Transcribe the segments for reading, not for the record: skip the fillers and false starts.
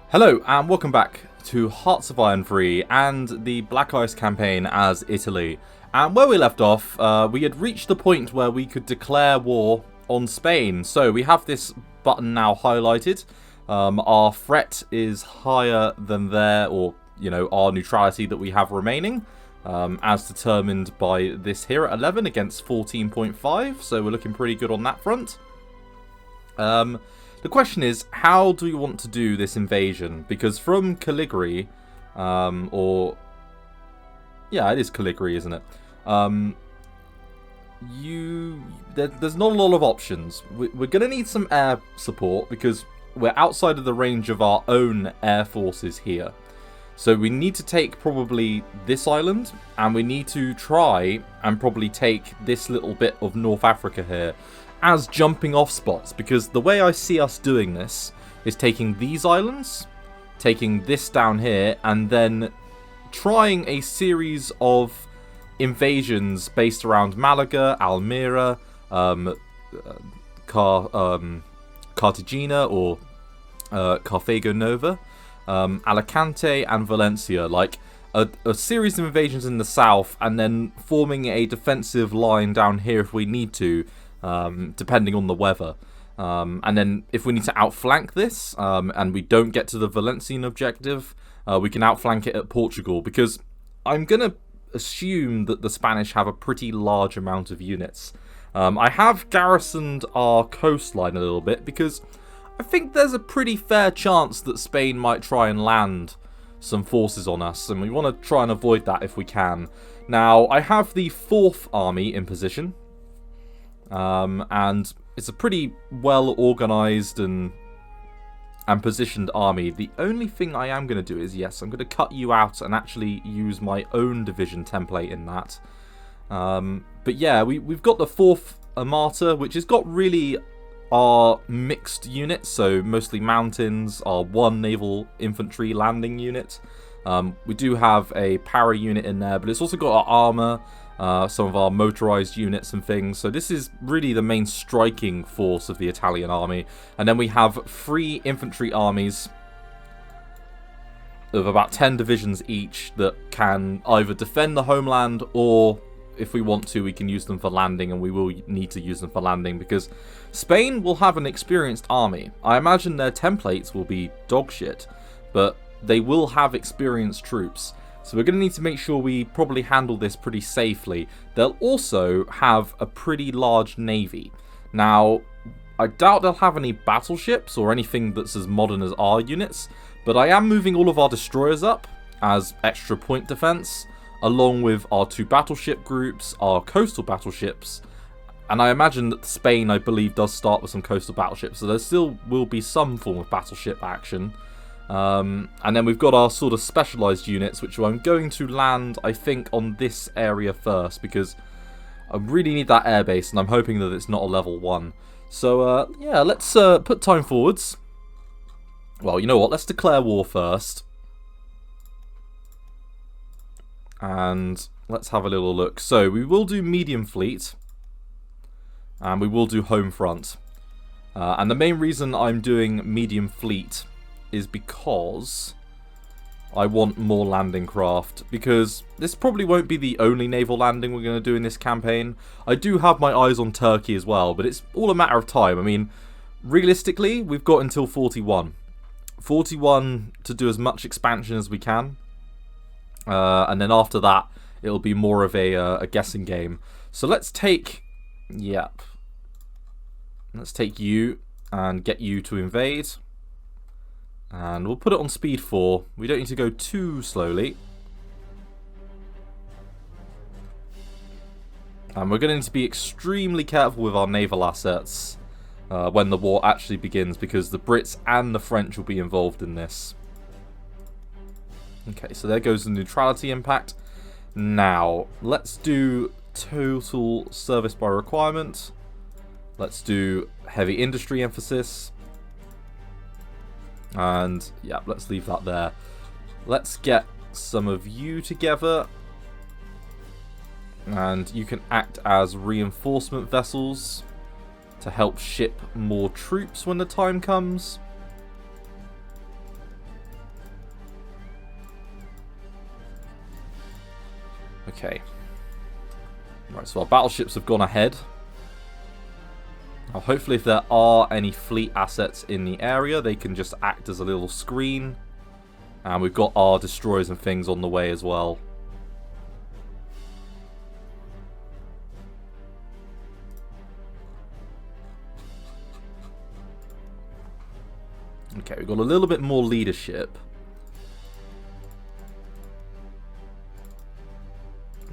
Hello and welcome back to Hearts of Iron 3 and the Black Ice campaign as Italy. And where we left off, we had reached the point where we could declare war on Spain. So we have this button now highlighted. Our threat is higher than our neutrality that we have remaining. As determined by this here at 11 against 14.5. So we're looking pretty good on that front. The question is, how do we want to do this invasion? Because from Caligari, it is Caligari, isn't it? There's not a lot of options. We're going to need some air support because we're outside of the range of our own air forces here. So we need to take probably this island, and we need to try and probably take this little bit of North Africa here as jumping off spots, because the way I see us doing this is taking these islands, taking this down here, and then trying a series of invasions based around Malaga, Almira, Cartagena or Carthago Nova, Alicante and Valencia, like a series of invasions in the south, and then forming a defensive line down here if we need to, depending on the weather. And then if we need to outflank this, and we don't get to the Valencian objective, we can outflank it at Portugal, because I'm going to assume that the Spanish have a pretty large amount of units. I have garrisoned our coastline a little bit, because I think there's a pretty fair chance that Spain might try and land some forces on us, and we want to try and avoid that if we can. Now, I have the 4th Army in position, and it's a pretty well organised and positioned army. The only thing I am going to do is, yes, I'm going to cut you out and actually use my own division template in that. But yeah, we've got the 4th Armata, which has got really our mixed units, so mostly mountains, our 1 naval infantry landing unit. We do have a para unit in there, but it's also got our armour, some of our motorised units and things. So this is really the main striking force of the Italian army. And then we have 3 infantry armies of about 10 divisions each that can either defend the homeland, or if we want to, we can use them for landing, and we will need to use them for landing because Spain will have an experienced army. I imagine their templates will be dog shit, but they will have experienced troops. So we're going to need to make sure we probably handle this pretty safely. They'll also have a pretty large navy. Now, I doubt they'll have any battleships or anything that's as modern as our units, but I am moving all of our destroyers up as extra point defense, along with our 2 battleship groups, our coastal battleships, and I imagine that Spain, I believe, does start with some coastal battleships, so there still will be some form of battleship action. And then we've got our sort of specialised units, which I'm going to land, I think, on this area first, because I really need that airbase, and I'm hoping that it's not a level 1. So, yeah, let's put time forwards. Well, you know what, let's declare war first. And let's have a little look. So we will do medium fleet, and we will do home front. And the main reason I'm doing medium fleet is because I want more landing craft, because this probably won't be the only naval landing we're going to do in this campaign. I do have my eyes on Turkey as well, but it's all a matter of time. I mean, realistically, we've got until 41. 41 to do as much expansion as we can. And then after that, it'll be more of a guessing game. So let's take, let's take you and get you to invade. And we'll put it on speed 4. We don't need to go too slowly. And we're going to need to be extremely careful with our naval assets when the war actually begins, because the Brits and the French will be involved in this. Okay, so there goes the neutrality impact. Now, let's do total service by requirement. Let's do heavy industry emphasis. And, yeah, let's leave that there. Let's get some of you together. And you can act as reinforcement vessels to help ship more troops when the time comes. Okay. Right, so our battleships have gone ahead. Now, hopefully if there are any fleet assets in the area, they can just act as a little screen. And we've got our destroyers and things on the way as well. Okay, we've got a little bit more leadership.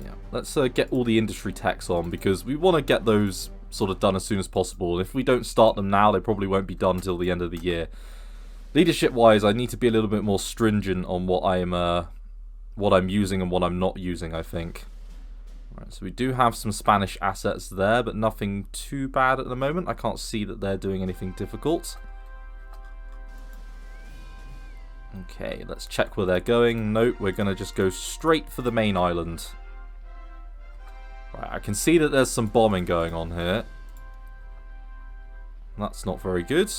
Yeah, let's get all the industry techs on, because we want to get those sort of done as soon as possible. If we don't start them now, they probably won't be done till the end of the year. Leadership-wise, I need to be a little bit more stringent on what I'm using and what I'm not using, I think. Right, so we do have some Spanish assets there, but nothing too bad at the moment. I can't see that they're doing anything difficult. Okay, let's check where they're going. Nope, we're going to just go straight for the main island. Right, I can see that there's some bombing going on here. That's not very good.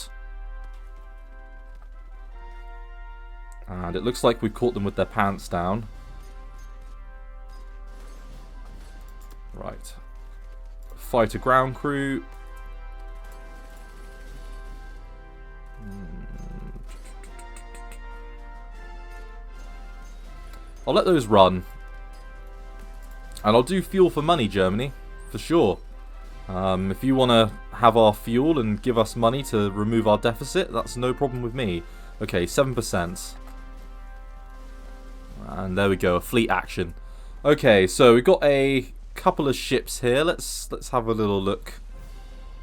And it looks like we caught them with their pants down. Right. Fighter ground crew. I'll let those run. And I'll do fuel for money, Germany. For sure. If you want to have our fuel and give us money to remove our deficit, that's no problem with me. Okay, 7%. And there we go, a fleet action. Okay, so we've got a couple of ships here. Let's have a little look.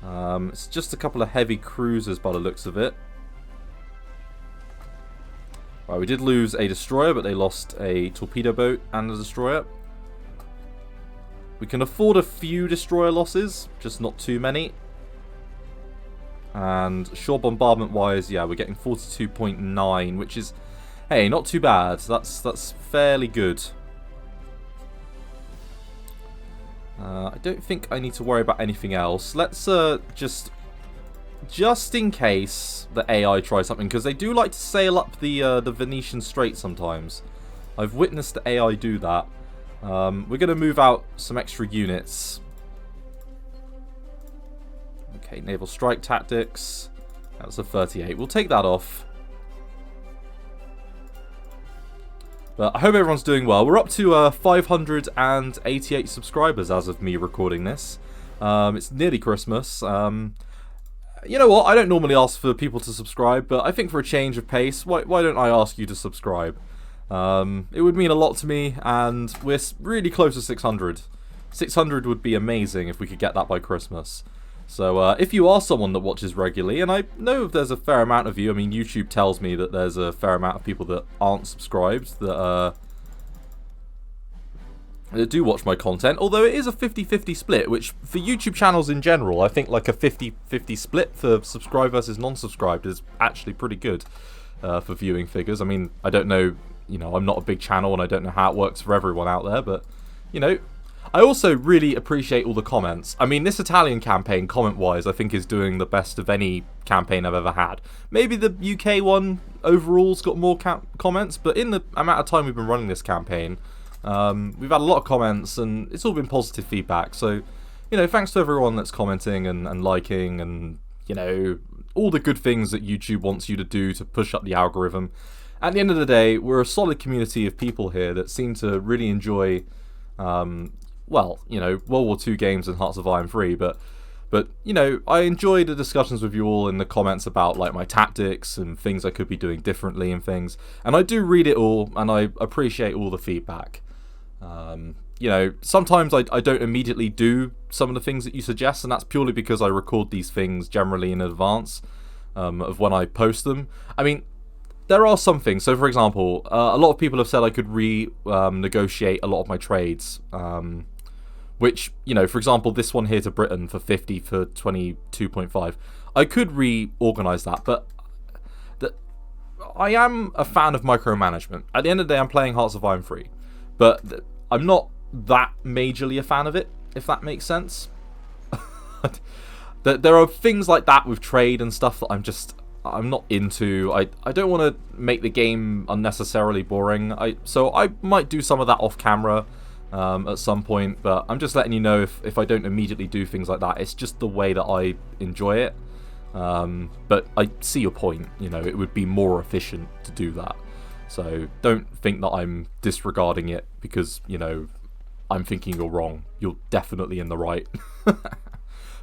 It's just a couple of heavy cruisers by the looks of it. Right, we did lose a destroyer, but they lost a torpedo boat and a destroyer. We can afford a few destroyer losses, just not too many. And shore bombardment wise, yeah, we're getting 42.9, which is, hey, not too bad. That's fairly good. I don't think I need to worry about anything else. Let's just in case the AI tries something, because they do like to sail up the Venetian Strait sometimes. I've witnessed the AI do that. We're going to move out some extra units. Okay, naval strike tactics. That's a 38. We'll take that off. But I hope everyone's doing well. We're up to 588 subscribers as of me recording this. It's nearly Christmas. You know what? I don't normally ask for people to subscribe, but I think for a change of pace, why don't I ask you to subscribe? It would mean a lot to me, and we're really close to 600. 600 would be amazing if we could get that by Christmas. So if you are someone that watches regularly, and I know there's a fair amount of you, I mean YouTube tells me that there's a fair amount of people that aren't subscribed, that do watch my content, although it is a 50-50 split, which for YouTube channels in general, I think like a 50-50 split for subscribed versus non-subscribed is actually pretty good for viewing figures. I mean, I don't know, you know, I'm not a big channel and I don't know how it works for everyone out there, but, you know, I also really appreciate all the comments. I mean, this Italian campaign, comment-wise, I think is doing the best of any campaign I've ever had. Maybe the UK one overall's got more comments, but in the amount of time we've been running this campaign, we've had a lot of comments, and it's all been positive feedback. So, you know, thanks to everyone that's commenting and liking and, you know, all the good things that YouTube wants you to do to push up the algorithm. At the end of the day, we're a solid community of people here that seem to really enjoy, well, you know, World War II games and Hearts of Iron 3, but you know, I enjoy the discussions with you all in the comments about like my tactics and things I could be doing differently and things. And I do read it all, and I appreciate all the feedback. You know, sometimes I don't immediately do some of the things that you suggest, and that's purely because I record these things generally in advance of when I post them. I mean, there are some things. So, for example, a lot of people have said I could renegotiate a lot of my trades. Which, you know, for example, this one here to Britain for 50 for 22.5. I could reorganize that, but I am a fan of micromanagement. At the end of the day, I'm playing Hearts of Iron 3, but I'm not that majorly a fan of it, if that makes sense. There are things like that with trade and stuff that I'm not into. I don't want to make the game unnecessarily boring. So I might do some of that off camera. at some point, but I'm just letting you know if I don't immediately do things like that. It's just the way that I enjoy it. But I see your point, you know, it would be more efficient to do that. So don't think that I'm disregarding it because, you know, I'm thinking you're wrong. You're definitely in the right.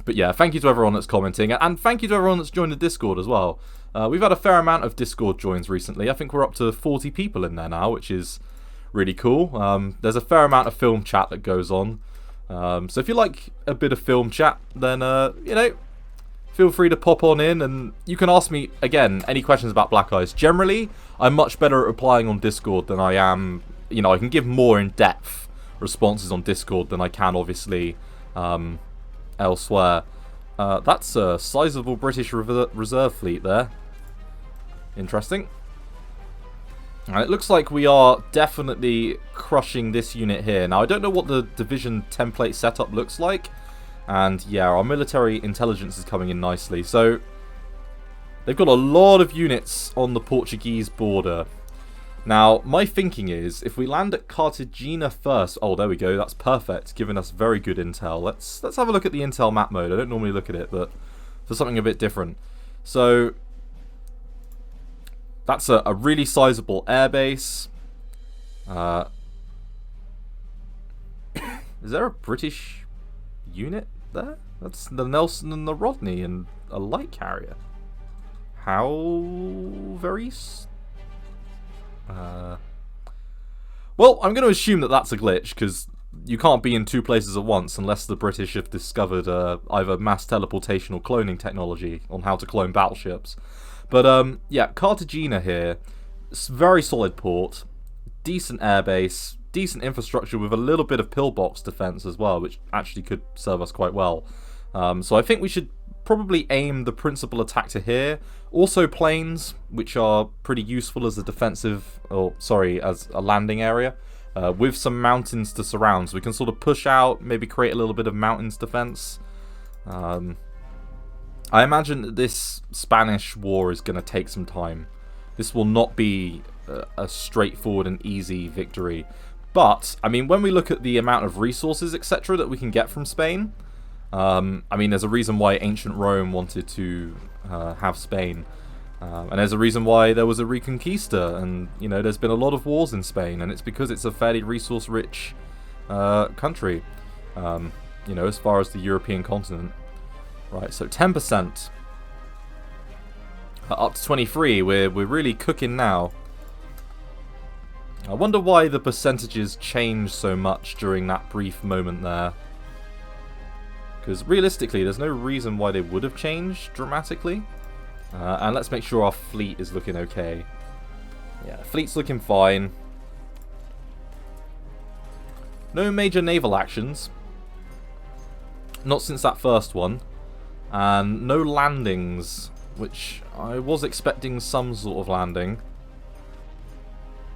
But yeah, thank you to everyone that's commenting, and thank you to everyone that's joined the Discord as well. We've had a fair amount of Discord joins recently. I think we're up to 40 people in there now, which is really cool. There's a fair amount of film chat that goes on. So if you like a bit of film chat, then, you know, feel free to pop on in, and you can ask me, again, any questions about Black Eyes. Generally, I'm much better at replying on Discord than I am, you know, I can give more in-depth responses on Discord than I can, obviously, elsewhere. That's a sizable British reserve fleet there. Interesting. And it looks like we are definitely crushing this unit here. Now, I don't know what the division template setup looks like. And yeah, our military intelligence is coming in nicely. So, they've got a lot of units on the Portuguese border. Now, my thinking is, if we land at Cartagena first... Oh, there we go, that's perfect, giving us very good intel. Let's have a look at the intel map mode. I don't normally look at it, but for something a bit different. So, that's a really sizable airbase. Is there a British unit there? That's the Nelson and the Rodney and a light carrier. How very... Well, I'm going to assume that that's a glitch, because you can't be in two places at once unless the British have discovered either mass teleportation or cloning technology on how to clone battleships. But, yeah, Cartagena here, very solid port, decent airbase, decent infrastructure with a little bit of pillbox defense as well, which actually could serve us quite well. So I think we should probably aim the principal attack to here. Also plains, which are pretty useful as a defensive, or sorry, as a landing area, with some mountains to surround. So we can sort of push out, maybe create a little bit of mountains defense. I imagine that this Spanish war is going to take some time. This will not be a straightforward and easy victory. But, I mean, when we look at the amount of resources, etc., that we can get from Spain, I mean, there's a reason why ancient Rome wanted to have Spain. And there's a reason why there was a Reconquista. And, you know, there's been a lot of wars in Spain. And it's because it's a fairly resource-rich country, you know, as far as the European continent. Right, so 10%. Up to 23. We're really cooking now. I wonder why the percentages changed so much during that brief moment there. Because realistically, there's no reason why they would have changed dramatically. And let's make sure our fleet is looking okay. Yeah, fleet's looking fine. No major naval actions. Not since that first one. And no landings, which I was expecting some sort of landing.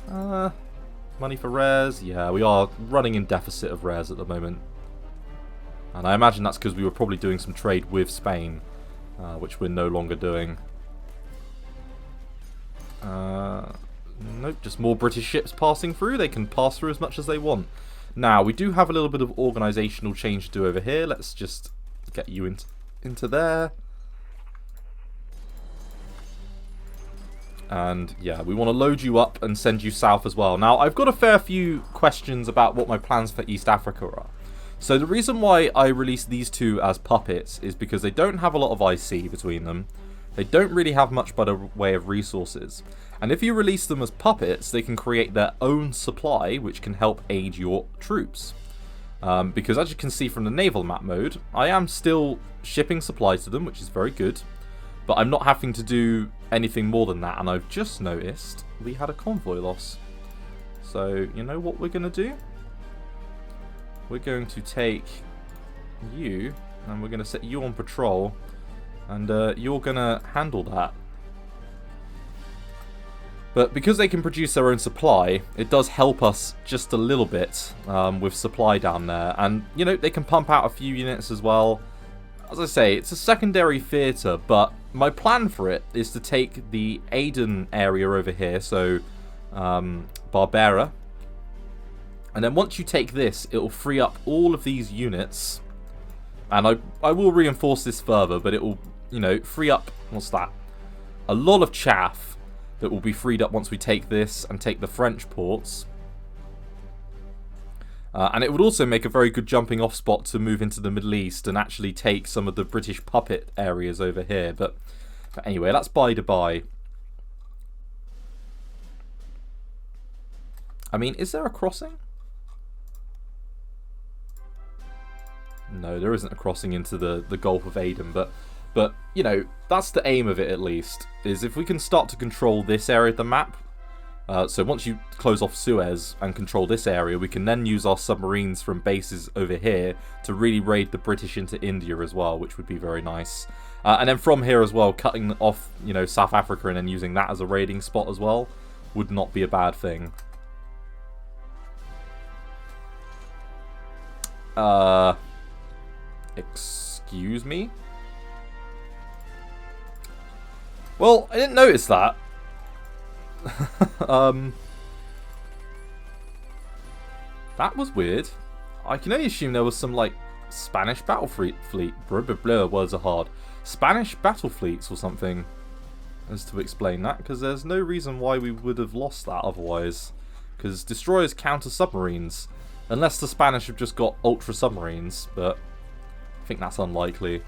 Money for rares. Yeah, we are running in deficit of rares at the moment. And I imagine that's because we were probably doing some trade with Spain, which we're no longer doing. Nope, just more British ships passing through. They can pass through as much as they want. Now, we do have a little bit of organisational change to do over here. Let's just get you into there. And yeah, we want to load you up and send you south as well. Now, I've got a fair few questions about what my plans for East Africa are. So the reason why I released these two as puppets is because they don't have a lot of IC between them. They don't really have much by the way of resources. And if you release them as puppets, they can create their own supply, which can help aid your troops. Because as you can see from the naval map mode, I am still shipping supplies to them, which is very good. But I'm not having to do anything more than that. And I've just noticed we had a convoy loss. So, you know what we're going to do? We're going to take you, and we're going to set you on patrol, and you're going to handle that. But because they can produce their own supply, it does help us just a little bit with supply down there. And, you know, they can pump out a few units as well. As I say, it's a secondary theatre, but my plan for it is to take the Aden area over here, so Barbera, And then once you take this, it will free up all of these units. And I will reinforce this further, but it will, you know, free up, what's that? A lot of chaff that will be freed up once we take this and take the French ports. And it would also make a very good jumping off spot to move into the Middle East and actually take some of the British puppet areas over here. But anyway, that's by the by. I mean, is there a crossing? No, there isn't a crossing into the Gulf of Aden, but you know, that's the aim of it at least, is if we can start to control this area of the map. So once you close off Suez and control this area, we can then use our submarines from bases over here to really raid the British into India as well, which would be very nice. And then from here as well, cutting off, you know, South Africa and then using that as a raiding spot as well would not be a bad thing. Excuse me? Well, I didn't notice that. That was weird. I can only assume there was some, like, Spanish battle fleet. Blah, blah, blah, words are hard. Spanish battle fleets or something. As to explain that, because there's no reason why we would have lost that otherwise. Because destroyers counter submarines. Unless the Spanish have just got ultra submarines, but I think that's unlikely.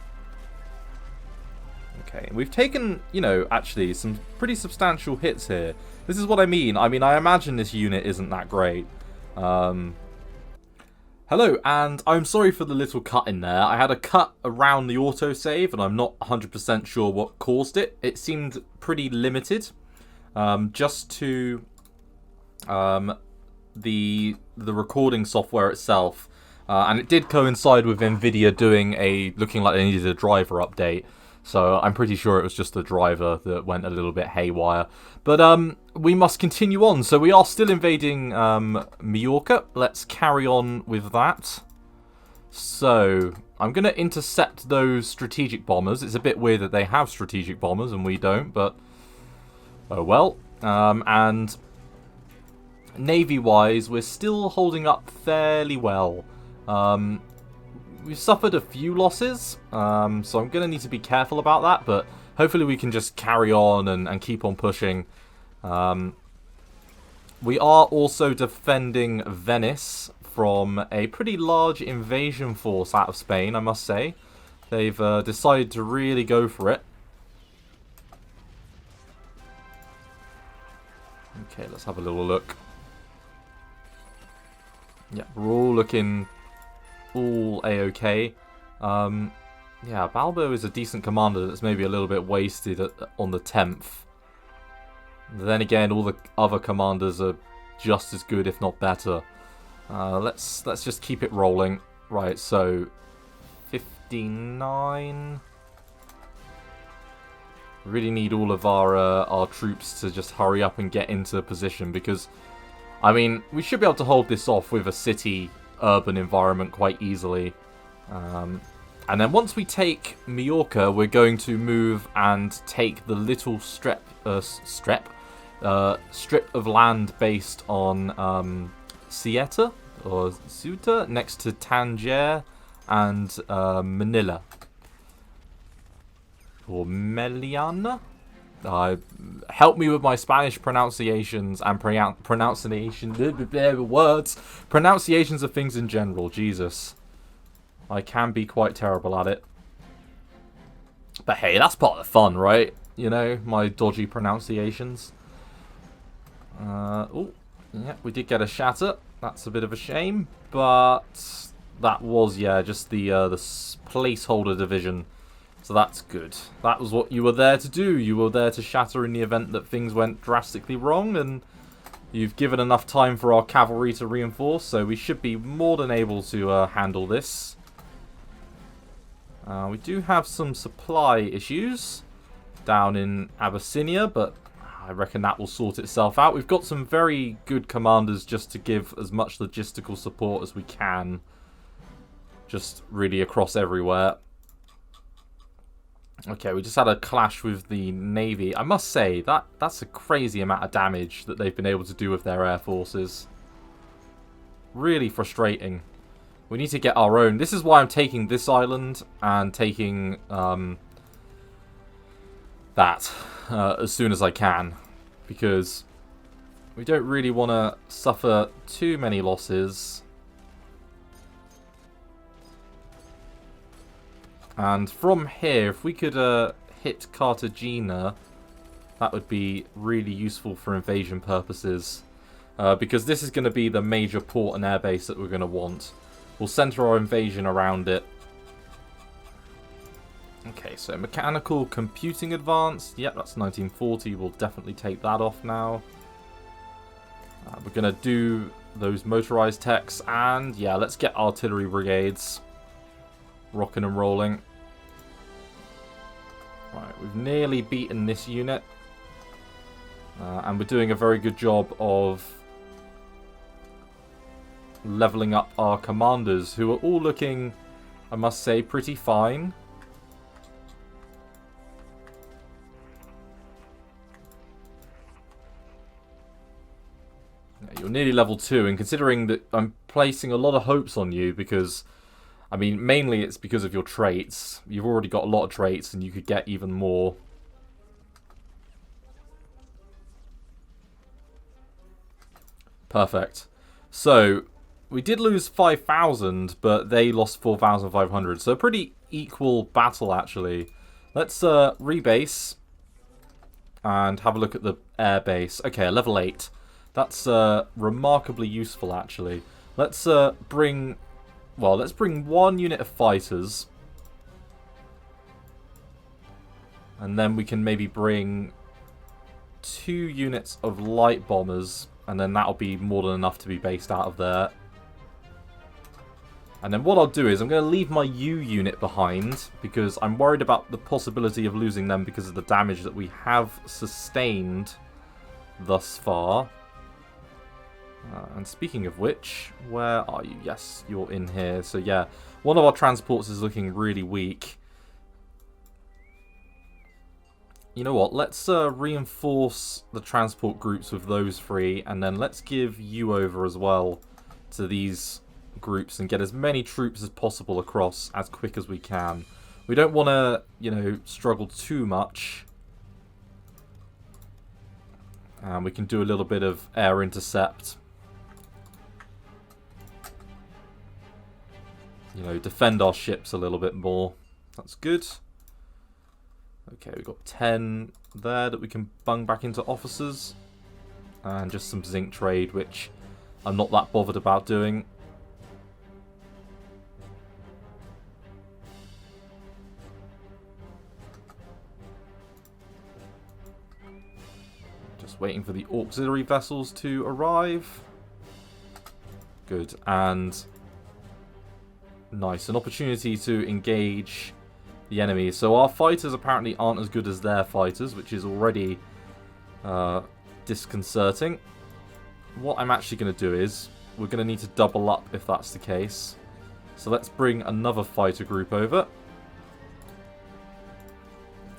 Okay, we've taken, you know, actually some pretty substantial hits here. This is what I mean. I imagine this unit isn't that great. Hello, and I'm sorry for the little cut in there. I had a cut around the autosave, and I'm not 100% sure what caused it. It seemed pretty limited, just to the recording software itself, and it did coincide with Nvidia doing looking like they needed a driver update. So I'm pretty sure it was just the driver that went a little bit haywire. But we must continue on. So we are still invading Majorca. Let's carry on with that. So I'm going to intercept those strategic bombers. It's a bit weird that they have strategic bombers and we don't, but oh well. And navy-wise, we're still holding up fairly well. We've suffered a few losses, so I'm going to need to be careful about that, but hopefully we can just carry on and keep on pushing. We are also defending Venice from a pretty large invasion force out of Spain, I must say. They've decided to really go for it. Okay, let's have a little look. Yeah, we're all looking all a-okay. Yeah, Balbo is a decent commander that's maybe a little bit wasted on the 10th. Then again, all the other commanders are just as good, if not better. Let's just keep it rolling. Right, so 59. Really need all of our troops to just hurry up and get into position, because I mean, we should be able to hold this off with a city urban environment quite easily. And then once we take Majorca, we're going to move and take the little strip of land based on Ceuta or Ceuta next to Tangier and Manila or Meliana. Help me with my Spanish pronunciations and pronunciations of things in general. Jesus, I can be quite terrible at it. But hey, that's part of the fun, right? You know, my dodgy pronunciations. Oh, yeah, we did get a shatter. That's a bit of a shame, but that was, yeah, just the placeholder division. So that's good. That was what you were there to do. You were there to shatter in the event that things went drastically wrong, and you've given enough time for our cavalry to reinforce, so we should be more than able to handle this. We do have some supply issues down in Abyssinia, but I reckon that will sort itself out. We've got some very good commanders just to give as much logistical support as we can. Just really across everywhere. Okay, we just had a clash with the Navy. I must say, that's a crazy amount of damage that they've been able to do with their air forces. really frustrating. We need to get our own. This is why I'm taking this island and taking that as soon as I can. Because we don't really want to suffer too many losses. And from here, if we could hit Cartagena, that would be really useful for invasion purposes. Because this is going to be the major port and airbase that we're going to want. We'll center our invasion around it. Okay, so mechanical computing advanced. Yep, that's 1940. We'll definitely take that off now. We're going to do those motorized techs. And yeah, let's get artillery brigades rocking and rolling. Right, we've nearly beaten this unit. And we're doing a very good job of leveling up our commanders, who are all looking, I must say, pretty fine. Yeah, you're nearly level 2, and considering that I'm placing a lot of hopes on you because, I mean, mainly it's because of your traits. You've already got a lot of traits and you could get even more. Perfect. So, we did lose 5,000, but they lost 4,500. So, a pretty equal battle, actually. Let's rebase and have a look at the air base. Okay, level 8. That's remarkably useful, actually. Let's bring... Well, let's bring 1 unit of fighters. And then we can maybe bring 2 units of light bombers. And then that'll be more than enough to be based out of there. And then what I'll do is I'm going to leave my U unit behind. Because I'm worried about the possibility of losing them because of the damage that we have sustained thus far. And speaking of which, where are you? Yes, you're in here. So yeah, one of our transports is looking really weak. You know what? Let's reinforce the transport groups with those 3. And then let's give you over as well to these groups and get as many troops as possible across as quick as we can. We don't want to, you know, struggle too much. And we can do a little bit of air intercept. You know, defend our ships a little bit more. That's good. Okay, we've got 10 there that we can bung back into officers. And just some zinc trade, which I'm not that bothered about doing. Just waiting for the auxiliary vessels to arrive. Good, and... Nice, an opportunity to engage the enemy. So our fighters apparently aren't as good as their fighters, which is already disconcerting. What I'm actually going to do is, we're going to need to double up if that's the case. So let's bring another fighter group over.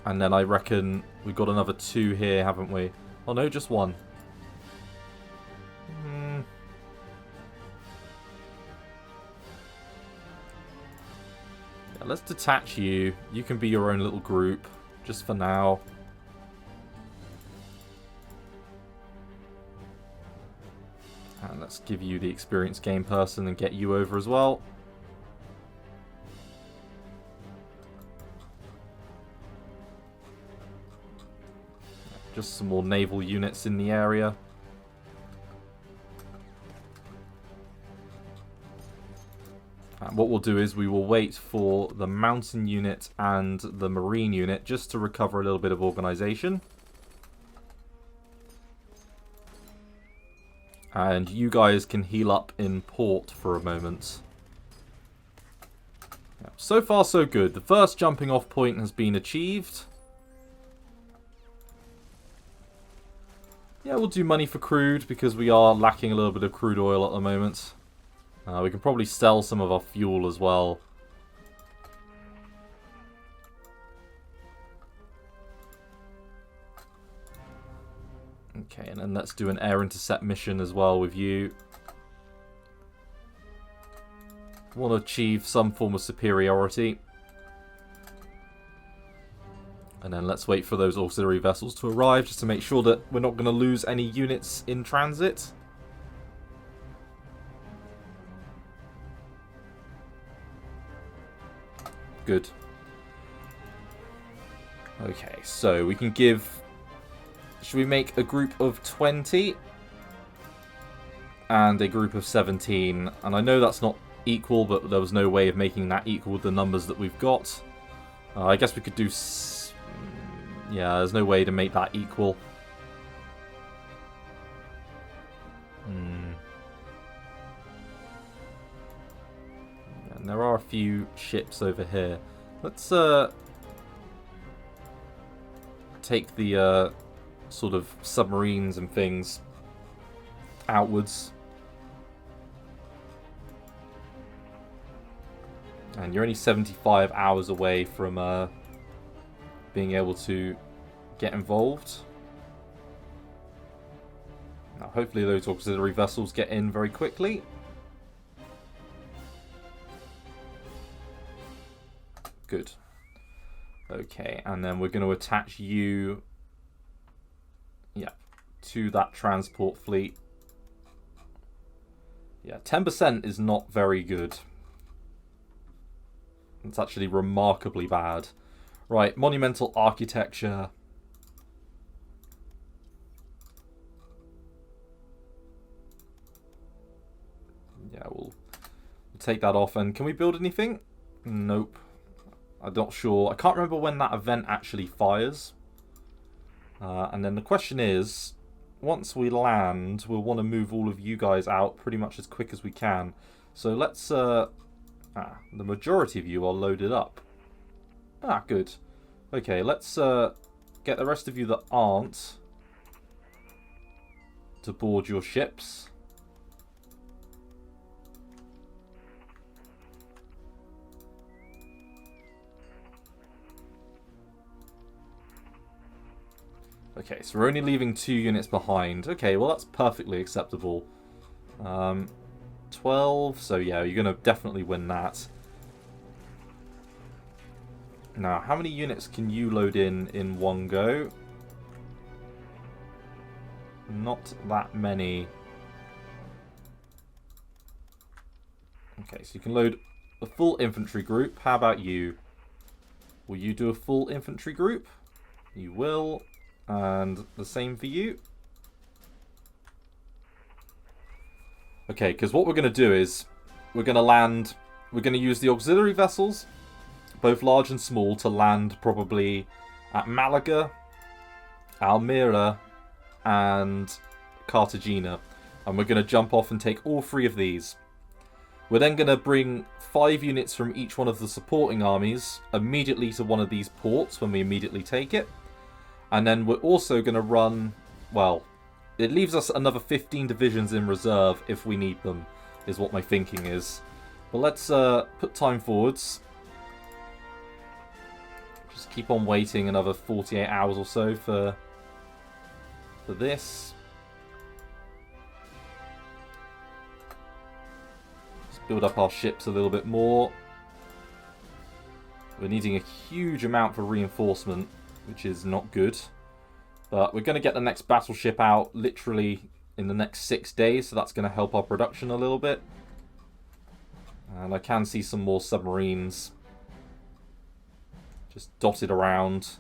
And then I reckon we've got another 2 here, haven't we? Oh no, just 1. Let's detach you. You can be your own little group, just for now. And let's give you the experienced game person and get you over as well. Just some more naval units in the area. And what we'll do is we will wait for the mountain unit and the marine unit just to recover a little bit of organisation. And you guys can heal up in port for a moment. Yeah, so far so good. The first jumping off point has been achieved. Yeah, we'll do money for crude because we are lacking a little bit of crude oil at the moment. We can probably sell some of our fuel as well. Okay, and then let's do an air intercept mission as well with you. Want to achieve some form of superiority. And then let's wait for those auxiliary vessels to arrive, just to make sure that we're not going to lose any units in transit. Good. Okay, so we can give... Should we make a group of 20? And a group of 17. And I know that's not equal, but there was no way of making that equal with the numbers that we've got. I guess we could do... Yeah, there's no way to make that equal. And there are a few ships over here. Let's take the sort of submarines and things outwards. And you're only 75 hours away from being able to get involved. Now, hopefully those auxiliary vessels get in very quickly. Good. Okay, and then we're going to attach you, yeah, to that transport fleet. Yeah, 10% is not very good. It's actually remarkably bad. Right, monumental architecture. Yeah, we'll take that off. And can we build anything? Nope. I'm not sure. I can't remember when that event actually fires. And then the question is, once we land, we'll want to move all of you guys out pretty much as quick as we can. So let's... the majority of you are loaded up. Ah, good. Okay, let's get the rest of you that aren't to board your ships. Okay, so we're only leaving 2 units behind. Okay, well that's perfectly acceptable. 12, so yeah, you're going to definitely win that. Now, how many units can you load in one go? Not that many. Okay, so you can load a full infantry group. How about you? Will you do a full infantry group? You will. And the same for you. Okay, because what we're going to do is we're going to land... We're going to use the auxiliary vessels, both large and small, to land probably at Malaga, Almira, and Cartagena. And we're going to jump off and take all 3 of these. We're then going to bring 5 units from each one of the supporting armies immediately to one of these ports when we immediately take it. And then we're also going to run, well, it leaves us another 15 divisions in reserve if we need them, is what my thinking is. But let's put time forwards. Just keep on waiting another 48 hours or so for this. Let's build up our ships a little bit more. We're needing a huge amount for reinforcement, which is not good. But we're going to get the next battleship out literally in the next 6 days, so that's going to help our production a little bit. And I can see some more submarines just dotted around.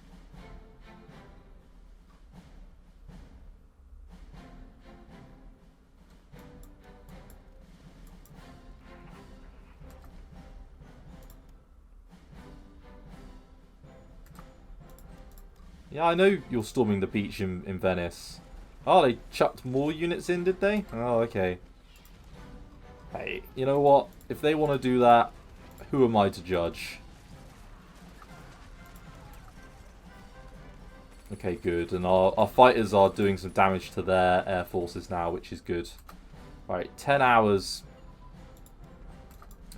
Yeah, I know you're storming the beach in Venice. Oh, they chucked more units in, did they? Oh, okay. Hey, you know what? If they want to do that, who am I to judge? Okay, good. And our fighters are doing some damage to their air forces now, which is good. Alright, 10 hours.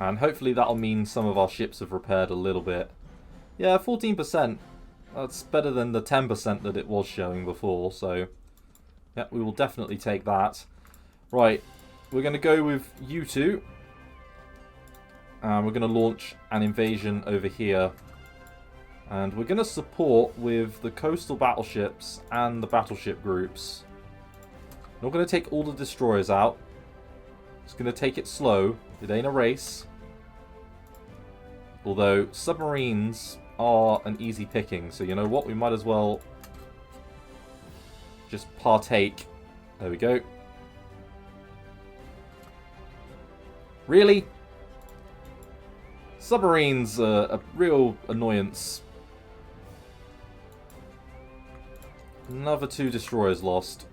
And hopefully that'll mean some of our ships have repaired a little bit. Yeah, 14%. That's better than the 10% that it was showing before, so... yeah, we will definitely take that. Right, we're going to go with you two. And we're going to launch an invasion over here. And we're going to support with the coastal battleships and the battleship groups. Not going to take all the destroyers out. Just going to take it slow. It ain't a race. Although submarines are an easy picking. So you know what? We might as well just partake. There we go. Really? Submarines are a real annoyance. Another 2 destroyers lost.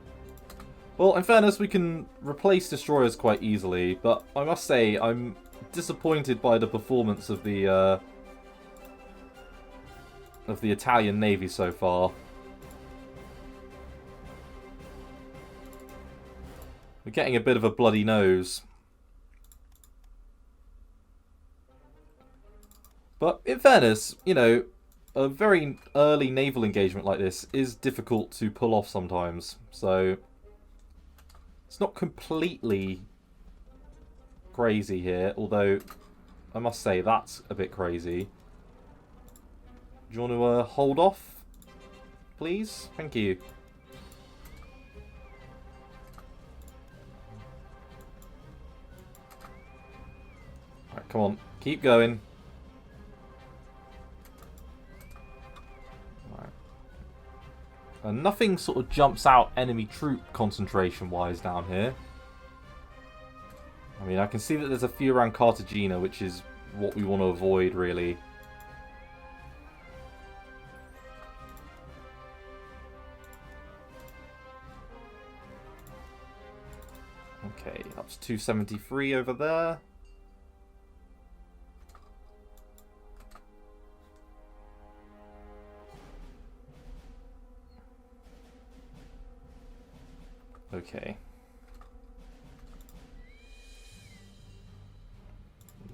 Well, in fairness, we can replace destroyers quite easily, but I must say, I'm disappointed by the performance of the Italian Navy so far. We're getting a bit of a bloody nose. But in fairness, you know, a very early naval engagement like this is difficult to pull off sometimes. So it's not completely crazy here, although I must say that's a bit crazy. Do you want to hold off, please? Thank you. Alright, come on, keep going. And nothing sort of jumps out enemy troop concentration-wise down here. I mean, I can see that there's a few around Cartagena, which is what we want to avoid, really. Okay, up to 273 over there. Okay.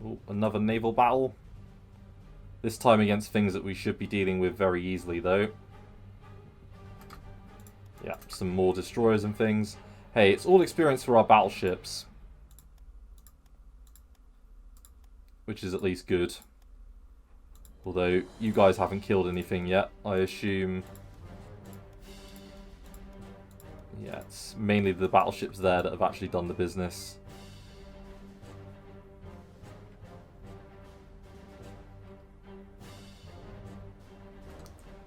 Ooh, another naval battle. This time against things that we should be dealing with very easily, though. Yeah, some more destroyers and things. Hey, it's all experience for our battleships. Which is at least good. Although, you guys haven't killed anything yet, I assume. Yeah, it's mainly the battleships there that have actually done the business.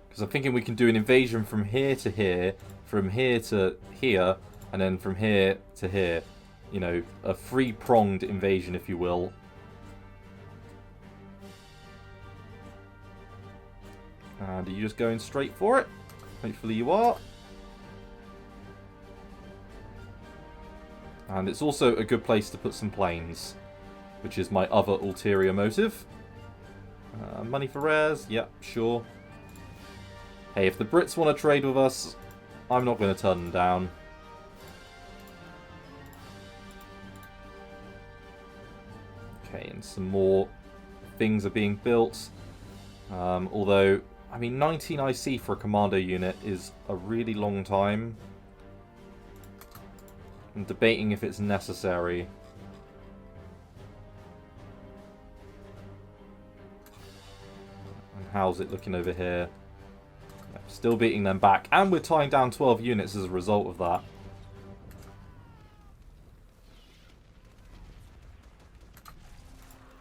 Because I'm thinking we can do an invasion from here to here, from here to here, and then from here to here. You know, a three-pronged invasion, if you will. And are you just going straight for it? Hopefully you are. And it's also a good place to put some planes, which is my other ulterior motive. Money for rares? Yep, sure. Hey, if the Brits want to trade with us, I'm not going to turn them down. Okay, and some more things are being built. Although, I mean, 19 IC for a commando unit is a really long time. I'm debating if it's necessary. And how's it looking over here? Yeah, still beating them back. And we're tying down 12 units as a result of that.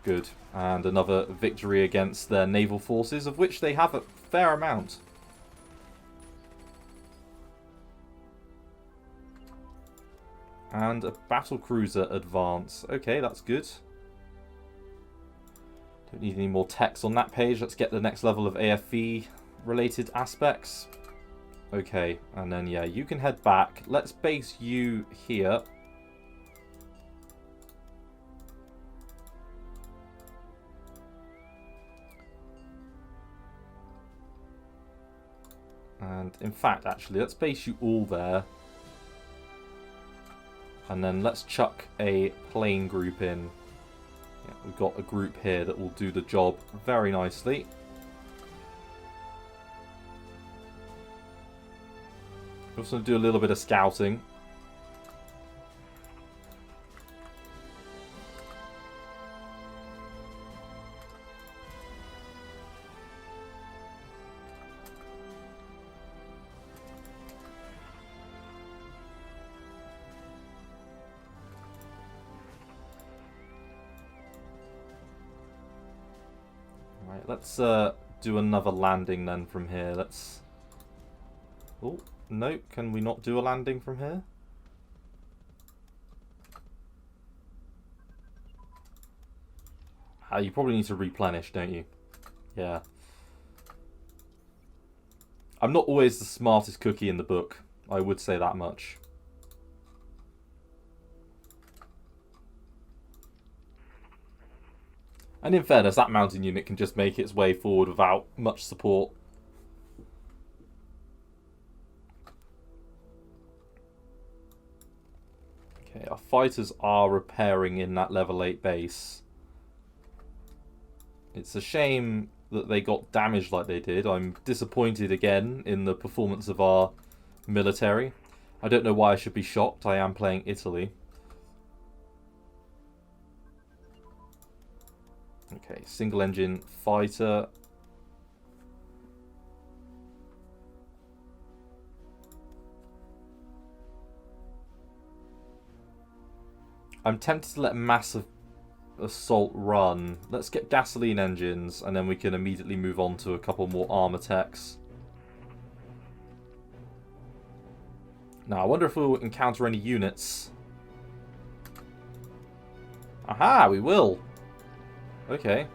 Good. And another victory against their naval forces, of which they have a fair amount. And a battlecruiser advance. Okay, that's good. Don't need any more text on that page. Let's get the next level of AFV related aspects. Okay, and then yeah, you can head back. Let's base you here. And in fact, actually, let's base you all there. And then let's chuck a plane group in. Yeah, we've got a group here that will do the job very nicely. We're also going to do a little bit of scouting. let's do another landing then from here. Let's... Oh, no, can we not do a landing from here? You probably need to replenish, don't you? Yeah. I'm not always the smartest cookie in the book. I would say that much. And in fairness, that mountain unit can just make its way forward without much support. Okay, our fighters are repairing in that level 8 base. It's a shame that they got damaged like they did. I'm disappointed again in the performance of our military. I don't know why I should be shocked. I am playing Italy. Okay, single engine fighter. I'm tempted to let massive assault run. Let's get gasoline engines and then we can immediately move on to a couple more armor techs. Now, I wonder if we'll encounter any units. Aha, we will. Okay.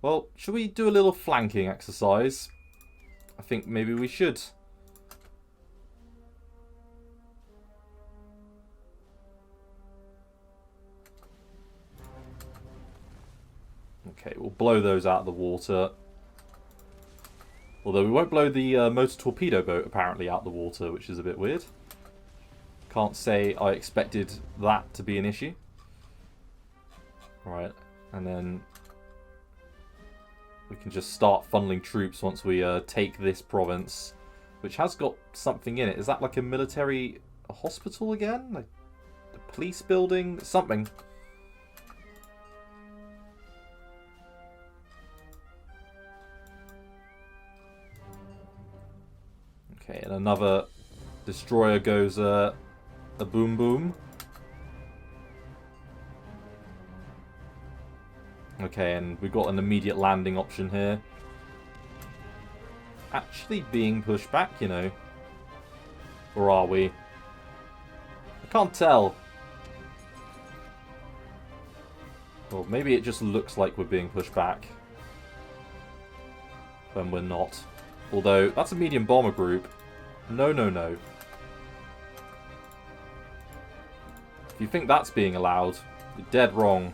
Well, should we do a little flanking exercise? I think maybe we should. Okay, we'll blow those out of the water. Although we won't blow the motor torpedo boat apparently out of the water, which is a bit weird. Can't say I expected that to be an issue. Right, and then we can just start funneling troops once we take this province, which has got something in it. Is that like a military hospital again? Like a police building? Something. Okay, and another destroyer goes a boom boom. Okay, and we've got an immediate landing option here. Actually being pushed back, you know. Or are we? I can't tell. Or maybe it just looks like we're being pushed back. When we're not. Although, that's a medium bomber group. No, no, no. If you think that's being allowed, you're dead wrong.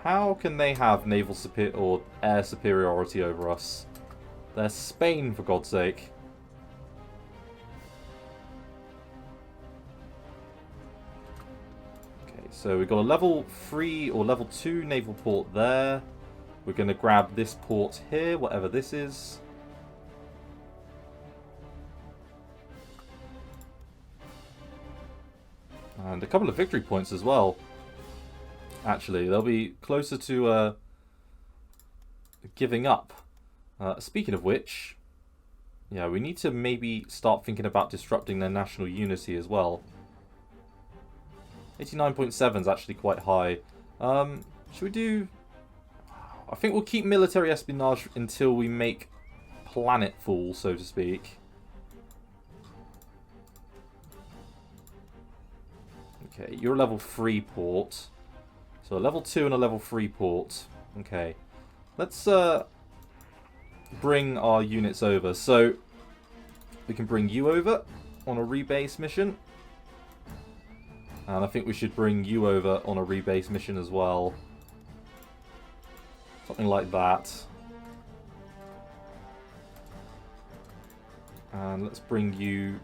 How can they have naval or air superiority over us? They're Spain, for God's sake. Okay, so we've got a level 3 or level 2 naval port there. We're going to grab this port here, whatever this is. And a couple of victory points as well. Actually, they'll be closer to giving up. Speaking of which, yeah, we need to maybe start thinking about disrupting their national unity as well. 89.7 is actually quite high. Should we do... I think we'll keep military espionage until we make planetfall, so to speak. Okay, you're a level 3 port. So a level 2 and a level 3 port. Okay. Let's bring our units over. So we can bring you over on a rebase mission. And I think we should bring you over on a rebase mission as well. Something like that. And let's bring you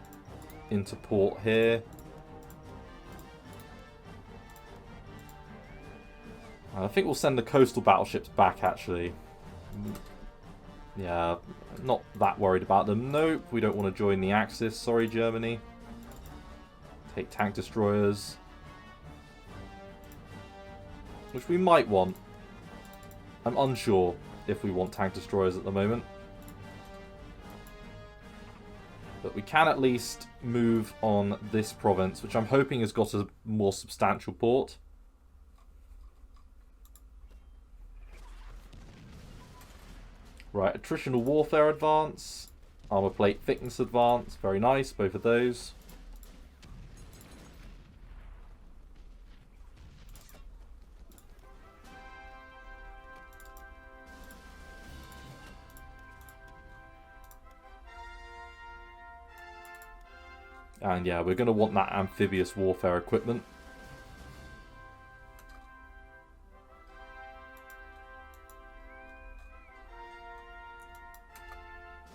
into port here. I think we'll send the coastal battleships back, actually. Yeah, not that worried about them. Nope, we don't want to join the Axis. Sorry, Germany. Take tank destroyers. Which we might want. I'm unsure if we want tank destroyers at the moment. But we can at least move on this province, which I'm hoping has got a more substantial port. Right, attritional warfare advance, armor plate thickness advance, very nice, both of those. And yeah, we're going to want that amphibious warfare equipment.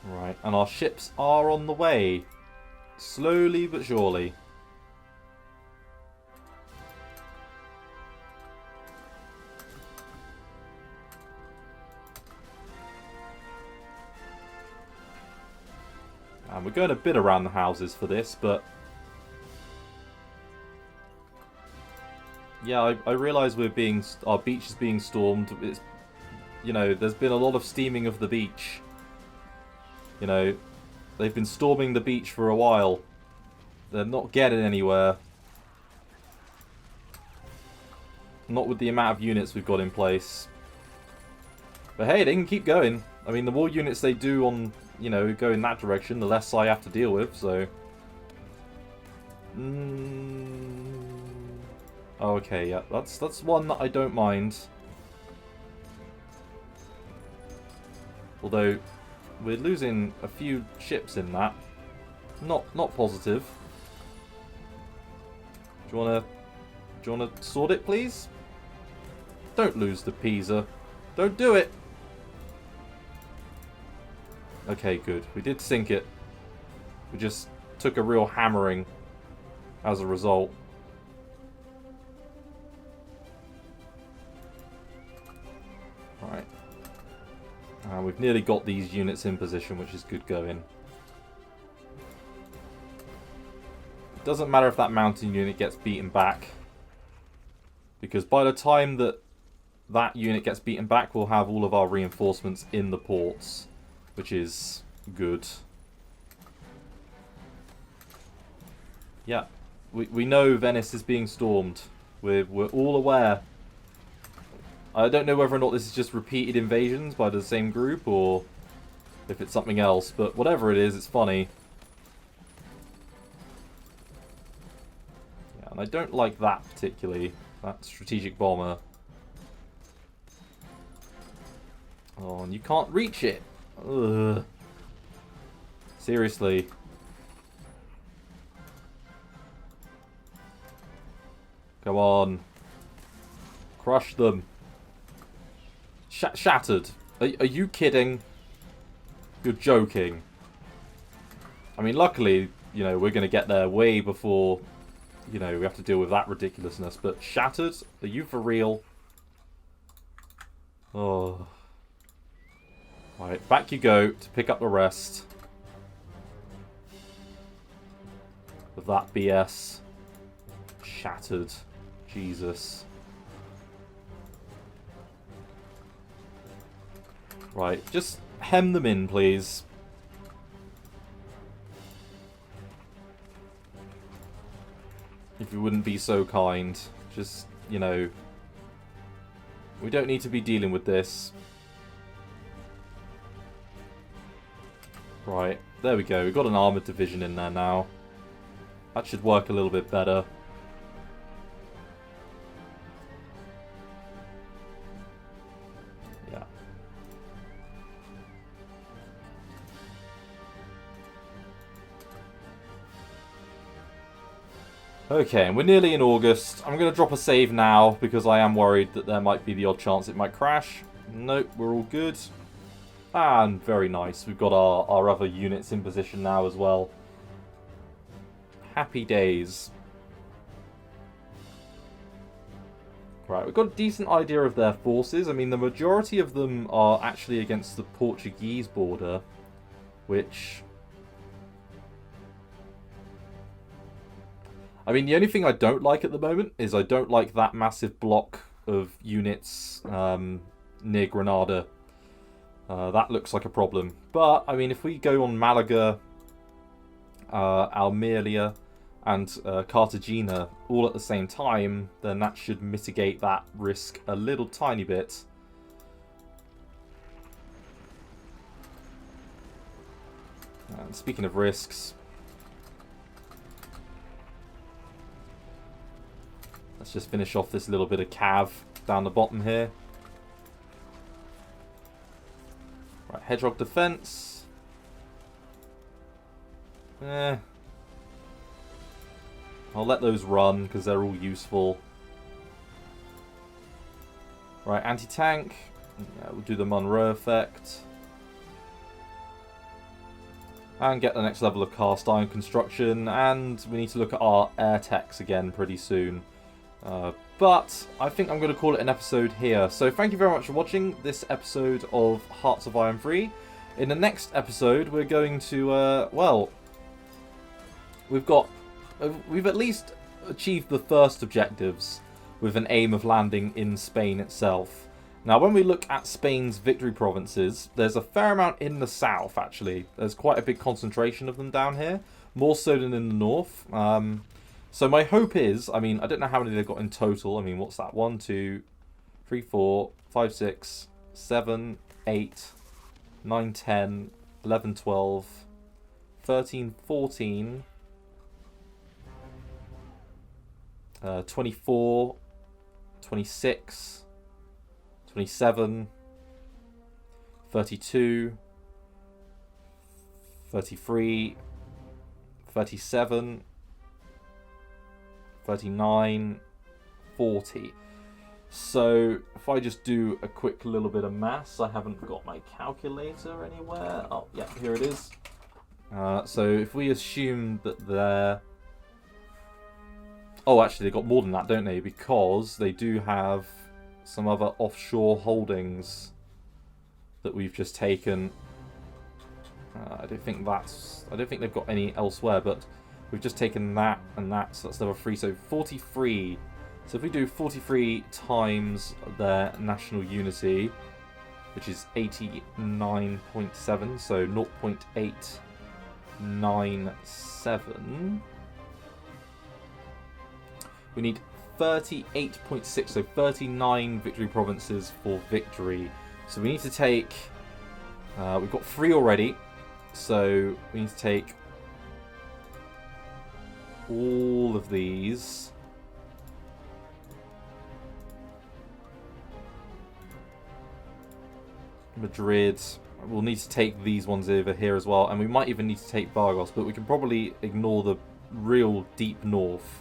Right, and our ships are on the way. Slowly but surely. And we're going a bit around the houses for this, but... yeah, I realise our beach is being stormed. It's, you know, there's been a lot of steaming of the beach. You know, they've been storming the beach for a while. They're not getting anywhere. Not with the amount of units we've got in place. But hey, they can keep going. I mean, the more units they do on, you know, go in that direction, the less I have to deal with, so... Oh, okay, yeah, that's one that I don't mind. Although, we're losing a few ships in that. Not positive. Do you wanna sort it, please? Don't lose the Pisa. Don't do it! Okay, good. We did sink it. We just took a real hammering as a result. Right. We've nearly got these units in position, which is good going. It doesn't matter if that mountain unit gets beaten back, because by the time that that unit gets beaten back, we'll have all of our reinforcements in the ports, which is good. Yeah, we know Venice is being stormed. We're all aware. I don't know whether or not this is just repeated invasions by the same group, or if it's something else, but whatever it is, it's funny. Yeah, and I don't like that particularly, that strategic bomber. Oh, and you can't reach it! Ugh. Seriously. Come on. Crush them. Shattered. Are you kidding? You're joking. I mean, luckily, you know, we're going to get there way before, you know, we have to deal with that ridiculousness. But shattered? Are you for real? Oh. Right, back you go to pick up the rest of that BS. Shattered. Jesus. Right, just hem them in, please. If you wouldn't be so kind. Just, you know, we don't need to be dealing with this. Right, there we go. We've got an armoured division in there now. That should work a little bit better. Yeah. Okay, and we're nearly in August. I'm going to drop a save now because I am worried that there might be the odd chance it might crash. Nope, we're all good. And very nice. We've got our other units in position now as well. Happy days. Right, we've got a decent idea of their forces. I mean, the majority of them are actually against the Portuguese border, which... I mean, the only thing I don't like at the moment is I don't like that massive block of units near Granada. That looks like a problem. But, I mean, if we go on Malaga Almeria, and Cartagena all at the same time, then that should mitigate that risk a little tiny bit. And speaking of risks, let's just finish off this little bit of cav down the bottom here. Right, hedgehog defense. I'll let those run because they're all useful. Right, anti-tank. Yeah, we'll do the Monroe effect. And get the next level of cast iron construction. And we need to look at our air techs again pretty soon. But I think I'm going to call it an episode here. So thank you very much for watching this episode of Hearts of Iron 3. In the next episode, we're going to, well, we've at least achieved the first objectives with an aim of landing in Spain itself. Now, when we look at Spain's victory provinces, there's a fair amount in the south, actually. There's quite a big concentration of them down here, more so than in the north. So my hope is, I mean, I don't know how many they've got in total. I mean, what's that? 1, 2, 3, 4, 5, 6, 7, 8, 9, 10, 11, 12, 13, 14, 24, 26, 27, 32, 33, 37, 39, 40. So if I just do a quick little bit of maths, I haven't got my calculator anywhere. Oh, yeah, here it is. So if we assume that they're... Oh, actually, they've got more than that, don't they? Because they do have some other offshore holdings that we've just taken. I don't think they've got any elsewhere, but we've just taken that and that, so that's level 3. So 43. So if we do 43 times their national unity, which is 89.7, so 0.897. We need 38.6, so 39 victory provinces for victory. So we need to take... we've got 3 already, so we need to take all of these. Madrid. We'll need to take these ones over here as well, and we might even need to take Burgos, but we can probably ignore the real deep north.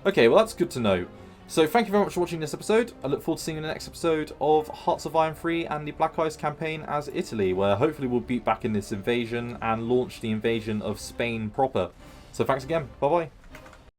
Okay, well that's good to know. So thank you very much for watching this episode. I look forward to seeing you in the next episode of Hearts of Iron 3 and the Black Ice campaign as Italy, where hopefully we'll beat back in this invasion and launch the invasion of Spain proper. So thanks again. Bye-bye.